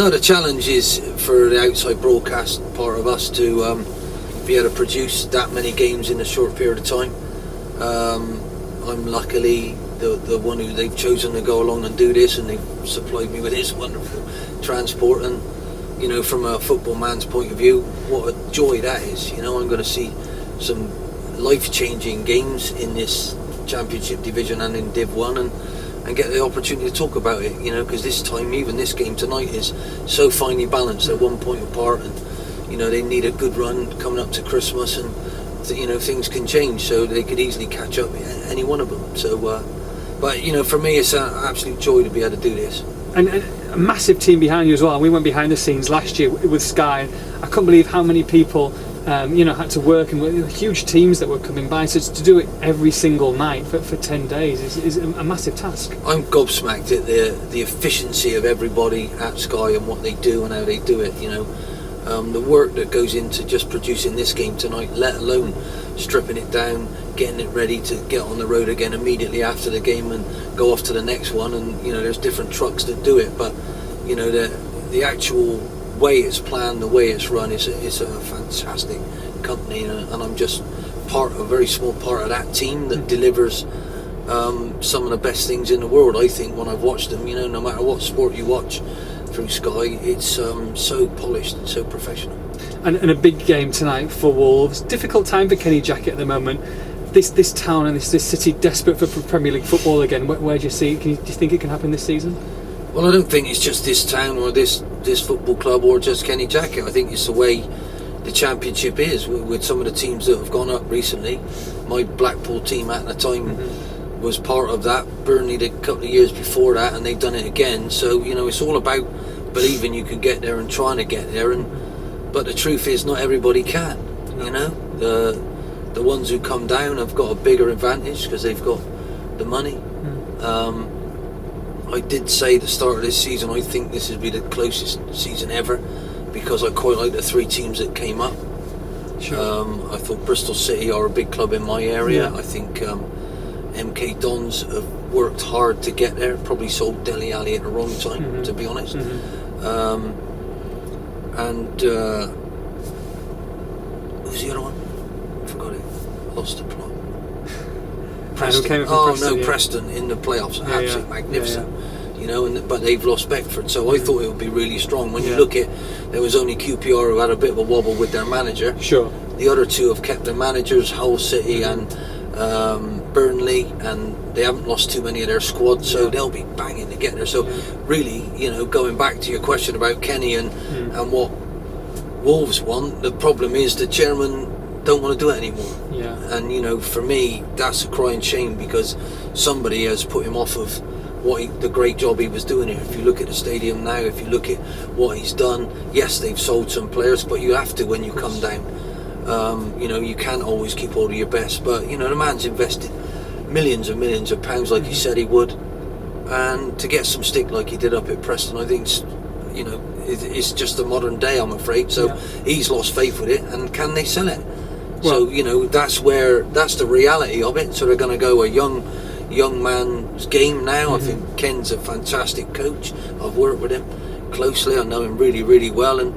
No, the challenge is for the outside broadcast part of us to be able to produce that many games in a short period of time. I'm luckily the one who they've chosen to go along and do this, and they've supplied me with this wonderful transport. And from a football man's point of view, what a joy that is. I'm going to see some life-changing games in this Championship division and in Div 1, and get the opportunity to talk about it, because this time, even this game tonight, is so finely balanced. They're 1 point apart, and they need a good run coming up to Christmas, and things can change, so they could easily catch up any one of them. So but for me, it's an absolute joy to be able to do this. And a massive team behind you as well. We went behind the scenes last year with Sky. I couldn't believe how many people had to work, and huge teams that were coming by. So to do it every single night for 10 days is a massive task. I'm gobsmacked at the efficiency of everybody at Sky and what they do and how they do it. The work that goes into just producing this game tonight, let alone stripping it down, getting it ready to get on the road again immediately after the game and go off to the next one. And there's different trucks that do it, but the actual way it's planned, the way it's run, it's a fantastic company, and I'm just a very small part of that team that delivers some of the best things in the world, I think, when I've watched them. No matter what sport you watch through Sky, it's so polished and so professional. And a big game tonight for Wolves. Difficult time for Kenny Jackett at the moment. This town and this city desperate for Premier League football again. Where do you see it? Do you think it can happen this season? Well, I don't think it's just this town or this football club or just Kenny Jackett. I think it's the way the Championship is with some of the teams that have gone up recently. My Blackpool team at the time was part of that. Burnley a couple of years before that, and they've done it again. So it's all about believing you can get there and trying to get there. But the truth is, not everybody can. The ones who come down have got a bigger advantage because they've got the money. I did say at the start of this season, I think this would be the closest season ever, because I quite like the three teams that came up. Sure. I thought Bristol City are a big club in my area. I think MK Dons have worked hard to get there, probably sold Dele Alli at the wrong time, to be honest. And who's the other one? I forgot it. Lost the plot. Preston. Preston in the playoffs, absolutely magnificent. But they've lost Beckford, so I thought it would be really strong. When you look at, there was only QPR who had a bit of a wobble with their manager. Sure. The other two have kept their managers, Hull City and Burnley, and they haven't lost too many of their squad, so they'll be banging to get there. So really, going back to your question about Kenny and what Wolves want, the problem is the chairman don't want to do it anymore. And for me, that's a crying shame, because somebody has put him off of the great job he was doing here. If you look at the stadium now, if you look at what he's done, yes, they've sold some players, but you have to when you come down. You can't always keep all of your best, but the man's invested millions and millions of pounds like he said he would, and to get some stick like he did up at Preston, I think it's just a modern day, I'm afraid. So he's lost faith with it, and can they sell it? Well, so that's the reality of it. So they're going to go a young man's game now. I think Ken's a fantastic coach. I've worked with him closely. I know him really, really well, and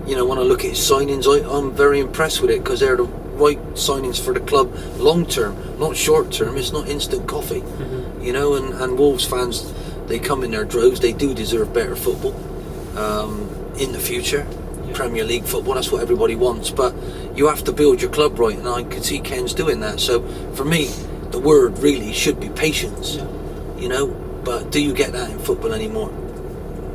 when I look at his signings, I'm very impressed with it, because they're the right signings for the club long term, not short term. It's not instant coffee, and Wolves fans, they come in their droves. They do deserve better football in the future. Premier League football, that's what everybody wants, but you have to build your club right, and I can see Ken's doing that. So for me, the word really should be patience, but do you get that in football anymore?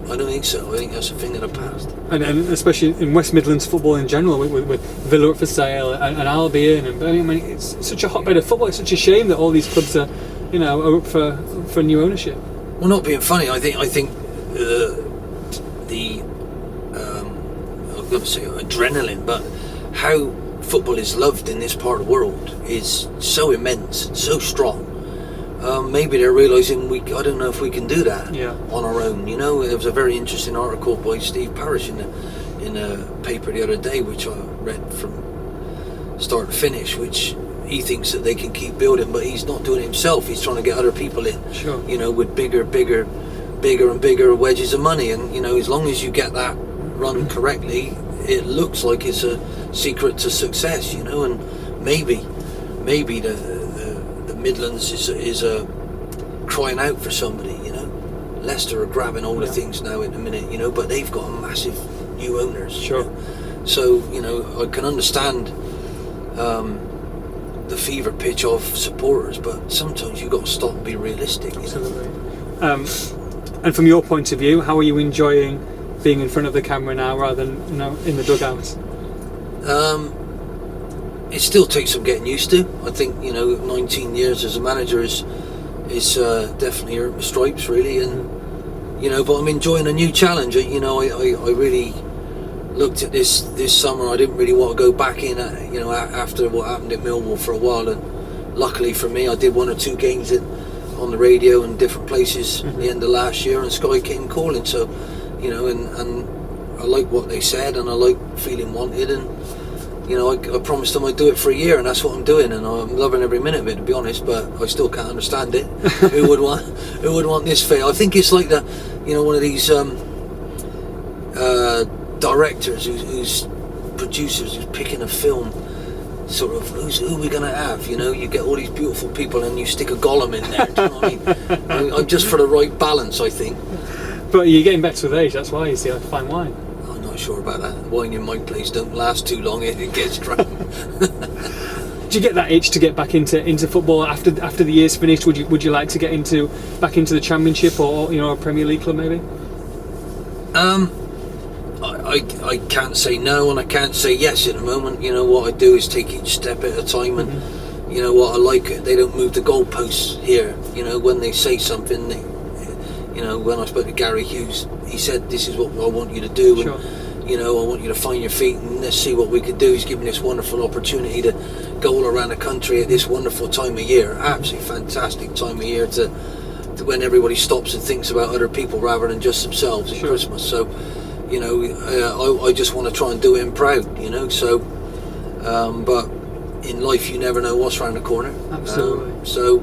I don't think so. I think that's a thing of the past. And especially in West Midlands football in general, with Villa up for sale and Albion and Birmingham, it's such a hotbed of football. It's such a shame that all these clubs are up for new ownership. Well, not being funny, I think I'm going to say adrenaline, but how football is loved in this part of the world is so immense, so strong. Maybe they're realising I don't know if we can do that on our own. There was a very interesting article by Steve Parish in a paper the other day, which I read from start to finish, which he thinks that they can keep building, but he's not doing it himself. He's trying to get other people in, with bigger bigger and bigger wedges of money, and you know, as long as you get that run correctly, it looks like it's a secret to success, you know. And maybe the Midlands is crying out for somebody, you know. Leicester are grabbing all the things now in a minute, you know, but they've got a massive new owners. Sure. You know? So, you know, I can understand the fever pitch of supporters, but sometimes you've got to stop and be realistic. Absolutely. And from your point of view, how are you enjoying being in front of the camera now rather than, you know, in the dugouts? It still takes some getting used to. I think, you know, 19 years as a manager is definitely earned my stripes, really, and you know, but I'm enjoying a new challenge. You know, I really looked at this summer. I didn't really want to go back in, you know, after what happened at Millwall for a while, and luckily for me, I did 1 or 2 games on the radio in different places at the end of last year, and Sky came calling. So, you know, and I like what they said, and I like feeling wanted, and you know, I promised them I'd do it for a year, and that's what I'm doing, and I'm loving every minute of it, to be honest. But I still can't understand it. Who would want this fate? I think it's like one of these directors who's producers who's picking a film. Sort of, who are we going to have? You know, you get all these beautiful people and you stick a Gollum in there. Do you know what I mean? I'm just for the right balance, I think. But you're getting better with age. That's why you see, like fine wine. I'm not sure about that. Wine in my place don't last too long. It gets dry. Do you get that itch to get back into football after the year's finished? Would you like to get back into the Championship or, you know, a Premier League club maybe? I can't say no and I can't say yes at the moment. You know, what I do is take each step at a time, and you know what, I like it. They don't move the goalposts here. You know, when they say something, you know, when I spoke to Gary Hughes, he said, this is what I want you to do. Sure. And, you know, I want you to find your feet and let's see what we could do. He's given this wonderful opportunity to go all around the country at this wonderful time of year. Absolutely fantastic time of year to when everybody stops and thinks about other people rather than just themselves at Christmas. So, you know, I just want to try and do him proud, you know. So, but in life you never know what's around the corner. Absolutely. So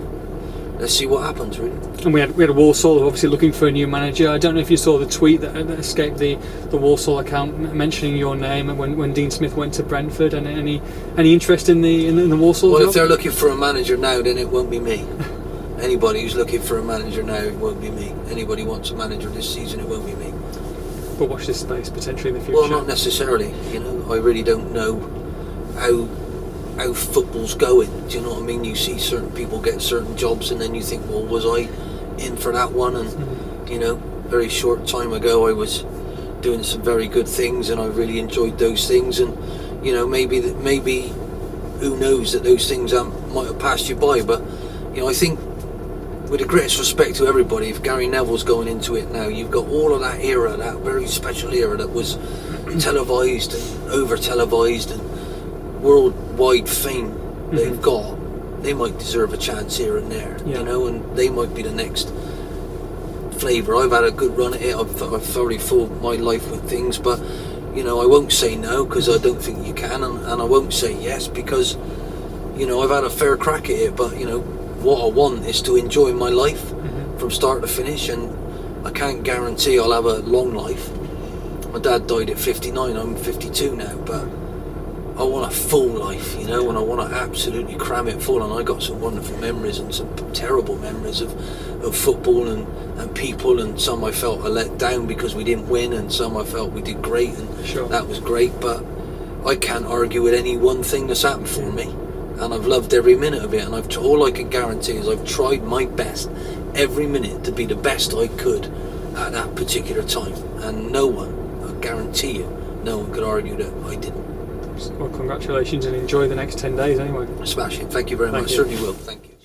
let's see what happens, really. And we had a Walsall obviously looking for a new manager. I don't know if you saw the tweet that escaped the Walsall account mentioning your name when Dean Smith went to Brentford. And any interest in the Walsall Well, job? if they're looking for a manager now, then it won't be me. Anybody who's looking for a manager now, it won't be me. Anybody wants a manager this season, it won't be me. But watch this space potentially in the future. Well, not necessarily. You know, I really don't know how football's going. Do you know what I mean? You see certain people get certain jobs, and then you think, well, was I in for that one? And you know, very short time ago, I was doing some very good things, and I really enjoyed those things. And you know, maybe who knows that those things might have passed you by. But you know, I think, with the greatest respect to everybody, if Gary Neville's going into it now, you've got all of that era, that very special era that was televised and over televised and worldwide fame they've got. They might deserve a chance here and there, you know, and they might be the next flavour. I've had a good run at it. I've thoroughly filled my life with things, but you know, I won't say no because I don't think you can, and I won't say yes because, you know, I've had a fair crack at it. But you know, what I want is to enjoy my life from start to finish, and I can't guarantee I'll have a long life. My dad died at 59, I'm 52 now, but I want a full life, you know, and I want to absolutely cram it full. And I got some wonderful memories and some terrible memories of football and people, and some I felt I let down because we didn't win, and some I felt we did great, and that was great. But I can't argue with any one thing that's happened for me. And I've loved every minute of it, and all I can guarantee is I've tried my best every minute to be the best I could at that particular time, and no one, I guarantee you, no one could argue that I didn't. Well, congratulations, and enjoy the next 10 days anyway. Smash it. Thank you very much. You. Certainly will. Thank you.